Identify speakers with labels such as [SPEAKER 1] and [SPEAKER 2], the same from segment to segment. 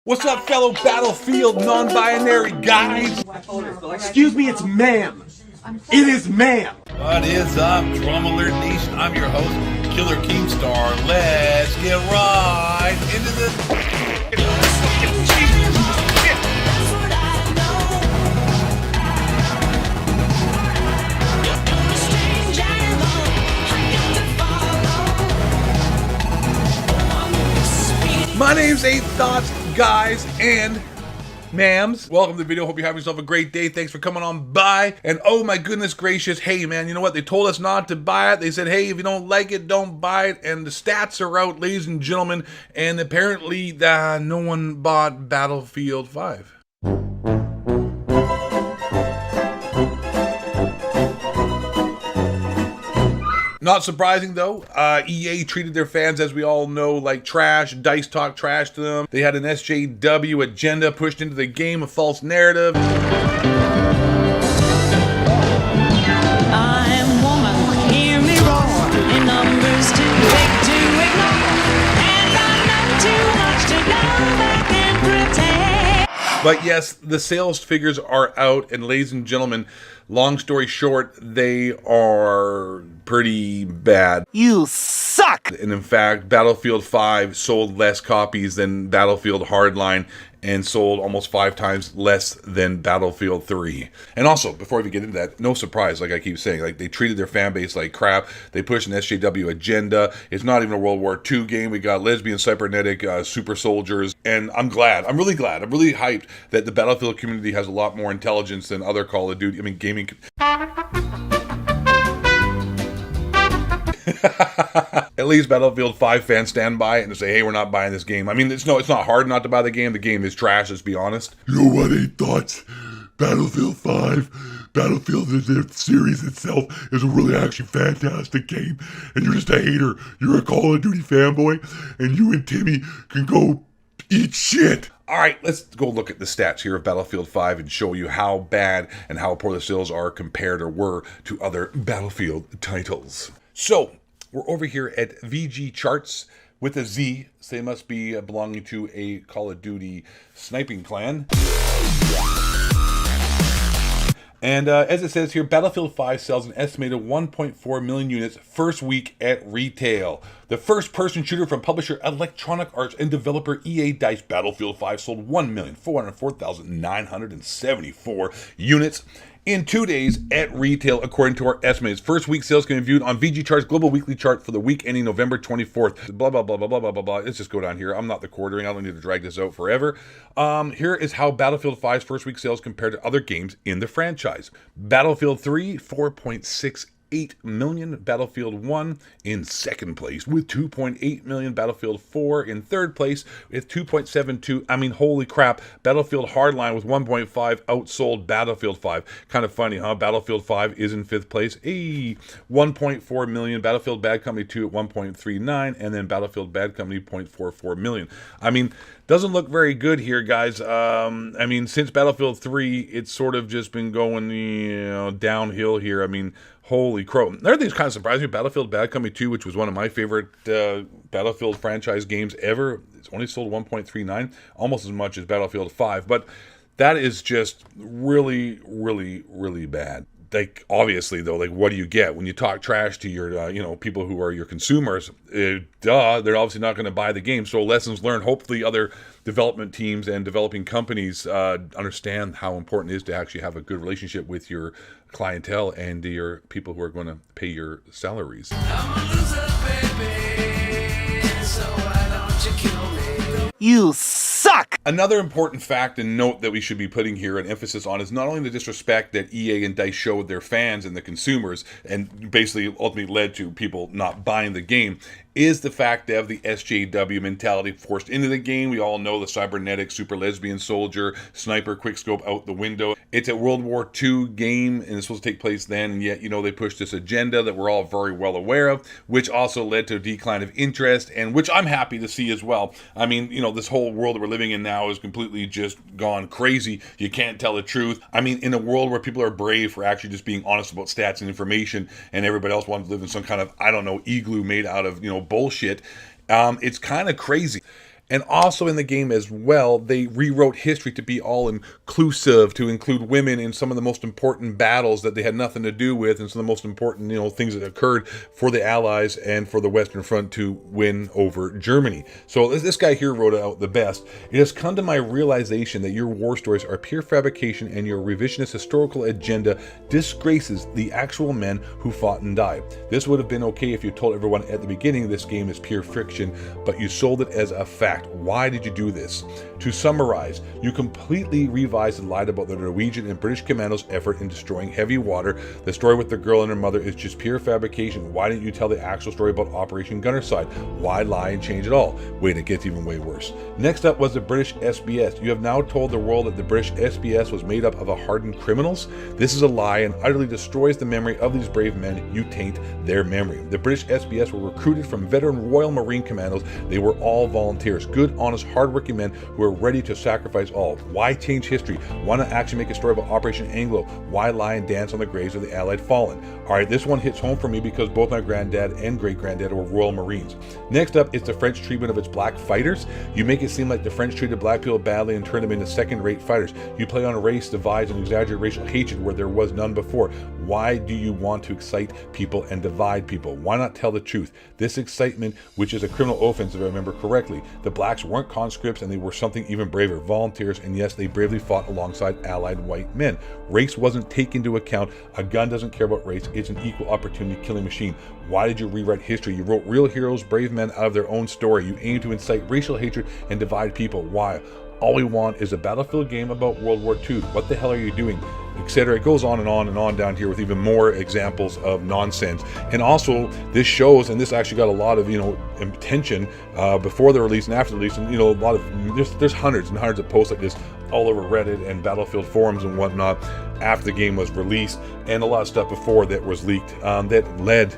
[SPEAKER 1] What's up, fellow Battlefield non-binary guys?
[SPEAKER 2] Excuse me, it's ma'am. It is ma'am.
[SPEAKER 3] What is up, Drum Alert Nation? I'm your host, Killer Keemstar. Let's get right into this.
[SPEAKER 1] My name's 8 Thoughts, guys and ma'ams. Welcome to the video. Hope you're having yourself a great day. Thanks for coming on by. And oh my goodness gracious, hey man, you know what? They told us not to buy it. They said, hey, if you don't like it, don't buy it. And the stats are out, ladies and gentlemen. And apparently no one bought Battlefield 5. Not surprising though, EA treated their fans, as we all know, like trash. DICE talked trash to them. They had an SJW agenda pushed into the game, a false narrative.
[SPEAKER 4] I'm woman, hear me roar, in numbers too big to ignore, and I know too much to go back and pretend.
[SPEAKER 1] But yes, the sales figures are out, and ladies and gentlemen, long story short, they are pretty bad.
[SPEAKER 2] You suck!
[SPEAKER 1] And in fact, Battlefield 5 sold less copies than Battlefield Hardline and sold almost 5 times less than Battlefield 3. And also, before we get into that, no surprise, like I keep saying, like they treated their fan base like crap. They pushed an SJW agenda. It's not even a World War II game. We got lesbian cybernetic super soldiers. And I'm glad. I'm really glad. I'm really hyped that the Battlefield community has a lot more intelligence than other Call of Duty. I mean, gaming. At least Battlefield 5 fans stand by it and say, hey, we're not buying this game. I mean, it's not hard not to buy the game. The game is trash, let's be honest.
[SPEAKER 5] You know what, 8 Thoughts? Battlefield 5, Battlefield, the series itself, is a really actually fantastic game. And you're just a hater. You're a Call of Duty fanboy, and you and Timmy can go eat shit.
[SPEAKER 1] All right, let's go look at the stats here of Battlefield 5 and show you how bad and how poor the sales are compared or were to other Battlefield titles. So, we're over here at VG Charts with a Z, so they must be belonging to a Call of Duty sniping clan. And as it says here, Battlefield 5 sells an estimated 1.4 million units first week at retail. The first-person shooter from publisher Electronic Arts and developer EA DICE, Battlefield 5 sold 1,404,974 units in 2 days at retail, according to our estimates. First week sales can be viewed on VG Chart's global weekly chart for the week ending November 24th. Blah, blah, blah, blah, blah, blah, blah, blah. Let's just go down here. I'm not the quartering. I don't need to drag this out forever. Here is how Battlefield 5's first week sales compared to other games in the franchise. Battlefield 3, 4.68 million. Battlefield 1 in second place with 2.8 million. Battlefield 4 in third place with 2.72. I mean, holy crap. Battlefield Hardline with 1.5 outsold Battlefield 5. Kind of funny, huh? Battlefield 5 is in fifth place. 1.4 million. Battlefield Bad Company 2 at 1.39. And then Battlefield Bad Company 0.44 million. I mean, doesn't look very good here, guys. I mean, since Battlefield 3, it's sort of just been going, downhill here. I mean, holy crow. Another thing's kind of surprising. Battlefield Bad Company 2, which was one of my favorite Battlefield franchise games ever, it's only sold 1.39, almost as much as Battlefield 5. But that is just really, really, really bad. Like, obviously, though, like, what do you get when you talk trash to your, people who are your consumers? They're obviously not going to buy the game. So lessons learned. Hopefully other development teams and developing companies understand how important it is to actually have a good relationship with your clientele and your people who are going to pay your salaries.
[SPEAKER 3] I'm a loser, baby, so why don't you kill me?
[SPEAKER 2] You suck!
[SPEAKER 1] Another important fact and note that we should be putting here an emphasis on is not only the disrespect that EA and DICE showed their fans and the consumers, and basically ultimately led to people not buying the game, is the fact they have the SJW mentality forced into the game. We all know the cybernetic super lesbian soldier, sniper, quickscope out the window. It's a World War II game and it's supposed to take place then, and yet, they pushed this agenda that we're all very well aware of, which also led to a decline of interest, and which I'm happy to see as well. I mean, this whole world that we're living in now is completely just gone crazy. You can't tell the truth. I mean, in a world where people are brave for actually just being honest about stats and information, and everybody else wants to live in some kind of, igloo made out of, bullshit, it's kind of crazy. And also in the game as well, they rewrote history to be all inclusive, to include women in some of the most important battles that they had nothing to do with, and some of the most important, things that occurred for the Allies and for the Western Front to win over Germany. So this guy here wrote it out the best. It has come to my realization that your war stories are pure fabrication, and your revisionist historical agenda disgraces the actual men who fought and died. This would have been okay if you told everyone at the beginning this game is pure fiction, but you sold it as a fact. Why did you do this? To summarize, you completely revised and lied about the Norwegian and British commandos' effort in destroying heavy water. The story with the girl and her mother is just pure fabrication. Why didn't you tell the actual story about Operation Gunnerside? Why lie and change it all? Wait, it gets even way worse. Next up was the British SBS. You have now told the world that the British SBS was made up of hardened criminals. This is a lie and utterly destroys the memory of these brave men. You taint their memory. The British SBS were recruited from veteran Royal Marine commandos. They were all volunteers. Good, honest, hardworking men who are ready to sacrifice all. Why change history? Why not actually make a story about Operation Anglo? Why lie and dance on the graves of the Allied fallen? Alright, this one hits home for me because both my granddad and great-granddad were Royal Marines. Next up, it's the French treatment of its black fighters. You make it seem like the French treated black people badly and turned them into second-rate fighters. You play on race, divides, and exaggerate racial hatred where there was none before. Why do you want to excite people and divide people? Why not tell the truth? This excitement, which is a criminal offense if I remember correctly. The blacks weren't conscripts, and they were something even braver, volunteers, and yes, they bravely fought alongside allied white men. Race wasn't taken into account. A gun doesn't care about race. It's an equal opportunity killing machine. Why did you rewrite history? You wrote real heroes, brave men out of their own story. You aim to incite racial hatred and divide people. Why? All we want is a Battlefield game about World War II. What the hell are you doing? Etc. It goes on and on and on down here with even more examples of nonsense. And also, this shows, and this actually got a lot of attention before the release and after the release, and a lot of there's hundreds and hundreds of posts like this all over Reddit and Battlefield forums and whatnot after the game was released, and a lot of stuff before that was leaked that led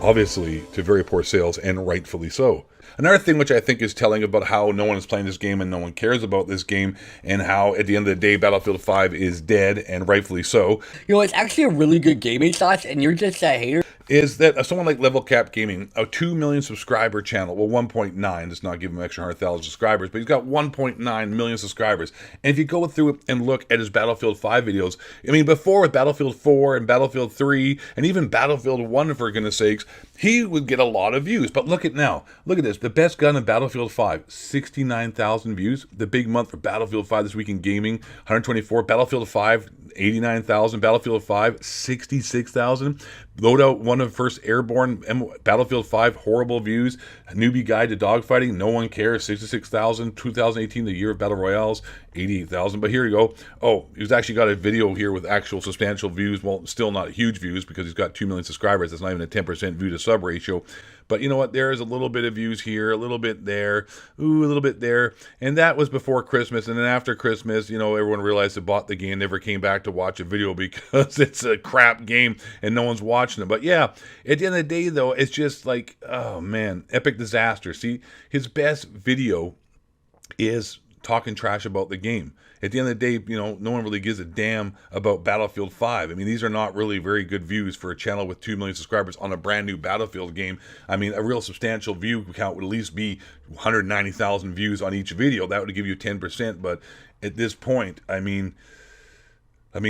[SPEAKER 1] obviously to very poor sales, and rightfully so. Another thing which I think is telling about how no one is playing this game and no one cares about this game, and how at the end of the day Battlefield 5 is dead, and rightfully so.
[SPEAKER 6] It's actually a really good gaming sauce, and you're just a hater.
[SPEAKER 1] Is that someone like Level Cap Gaming, a 2 million subscriber channel, well 1.9, does not give him extra 100,000 subscribers, but he's got 1.9 million subscribers. And if you go through and look at his Battlefield 5 videos, before with Battlefield 4 and Battlefield 3 and even Battlefield 1 for goodness sakes, he would get a lot of views. But look at now, look at this, the best gun in Battlefield 5, 69,000 views. The big month for Battlefield 5 this week in gaming, 124. Battlefield 5, 89,000. Battlefield 5, 66,000. Loadout 1 of First Airborne, Battlefield 5, horrible views. Newbie Guide to Dogfighting, no one cares, 66,000. 2018, the year of Battle Royales, 88,000. But here you go. Oh, he's actually got a video here with actual substantial views. Well, still not huge views because he's got 2 million subscribers. That's not even a 10% view to sub ratio. But you know what? There is a little bit of views here, a little bit there, ooh, a little bit there. And that was before Christmas. And then after Christmas, everyone realized they bought the game, never came back to watch a video because it's a crap game and no one's watching it. But yeah, at the end of the day, though, it's just like, oh man, epic disaster. See, his best video is talking trash about the game. At the end of the day, no one really gives a damn about Battlefield 5. These are not really very good views for a channel with 2 million subscribers on a brand new Battlefield game. A real substantial view count would at least be 190,000 views on each video. That would give you 10%. But at this point,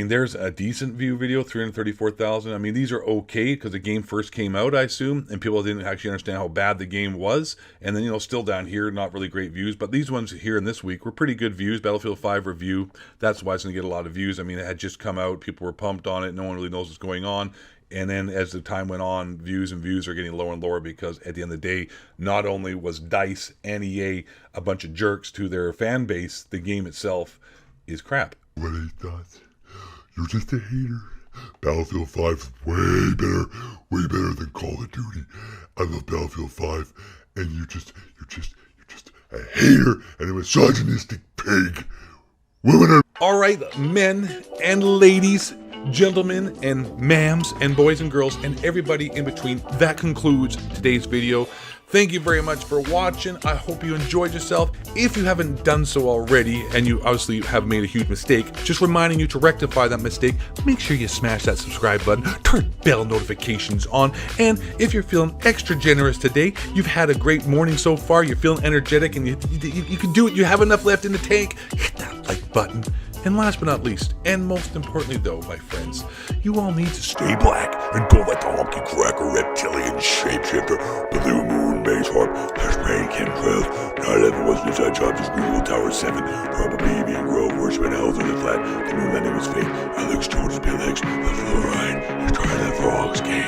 [SPEAKER 1] there's a decent view video, 334,000. These are okay because the game first came out, I assume, and people didn't actually understand how bad the game was. And then, still down here, not really great views. But these ones here in this week were pretty good views. Battlefield 5 review, that's why it's going to get a lot of views. It had just come out. People were pumped on it. No one really knows what's going on. And then as the time went on, views are getting lower and lower because at the end of the day, not only was DICE and EA a bunch of jerks to their fan base, the game itself is crap.
[SPEAKER 5] What I thought. You're just a hater. Battlefield 5 is way better than Call of Duty. I love Battlefield 5, and you're just a hater and a misogynistic pig. Women are...
[SPEAKER 1] All right, men and ladies, gentlemen and ma'ams and boys and girls and everybody in between, that concludes today's video. Thank you very much for watching. I hope you enjoyed yourself. If you haven't done so already, and you obviously have made a huge mistake, just reminding you to rectify that mistake, make sure you smash that subscribe button, turn bell notifications on, and if you're feeling extra generous today, you've had a great morning so far, you're feeling energetic, and you can do it, you have enough left in the tank, hit that like button. And last but not least, and most importantly though, my friends, you all need to stay black
[SPEAKER 5] And don't let the honky cracker reptilian shapeshifter, Blue Moon base harp, Hash Brain chemtrails, 9/11 was an inside job, just Google Tower 7, probably being Grove, Worshiping Hells on the flat, the moon landing was fake, Alex Jones, Bill X, the fluoride, let's try that frogs game.